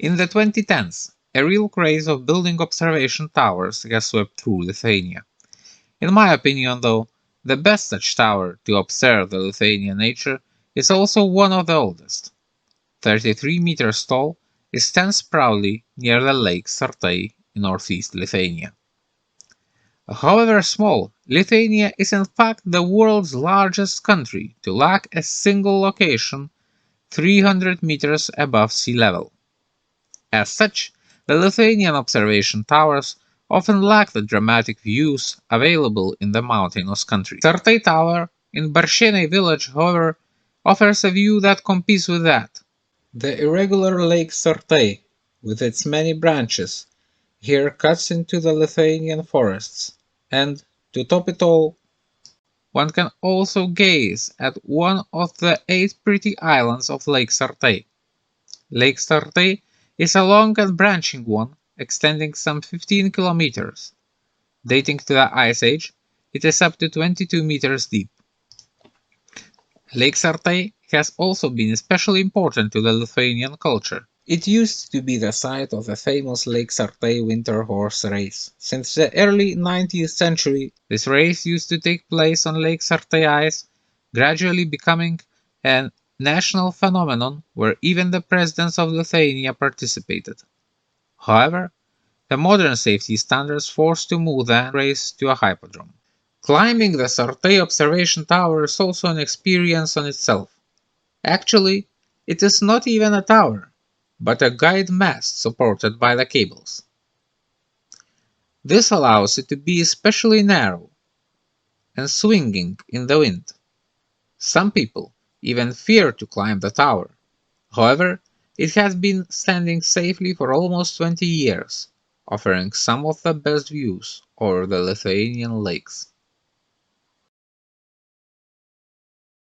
In the 2010s, a real craze of building observation towers has swept through Lithuania. In my opinion, though, the best such tower to observe the Lithuanian nature is also one of the oldest. 33 meters tall, it stands proudly near the Lake Sartai in northeast Lithuania. However small, Lithuania is in fact the world's largest country to lack a single location 300 meters above sea level. As such, the Lithuanian observation towers often lack the dramatic views available in the mountainous country. Sartai Tower in Barshėnai village, however, offers a view that competes with that. The irregular Lake Sartai, with its many branches, here cuts into the Lithuanian forests, and, to top it all, one can also gaze at one of the 8 pretty islands of Lake Sartai. Lake Sartai is a long and branching one, extending some 15 kilometers. Dating to the Ice Age, it is up to 22 meters deep. Lake Sartai has also been especially important to the Lithuanian culture. It used to be the site of the famous Lake Sartai winter horse race. Since the early 19th century, this race used to take place on Lake Sartai ice, gradually becoming a national phenomenon where even the presidents of Lithuania participated. However, the modern safety standards forced to move the race to a hippodrome. Climbing the Sartai Observation Tower is also an experience on itself. Actually, it is not even a tower, but a guide mast supported by the cables. This allows it to be especially narrow and swinging in the wind. Some people even fear to climb the tower. However, it has been standing safely for almost 20 years, offering some of the best views over the Lithuanian lakes.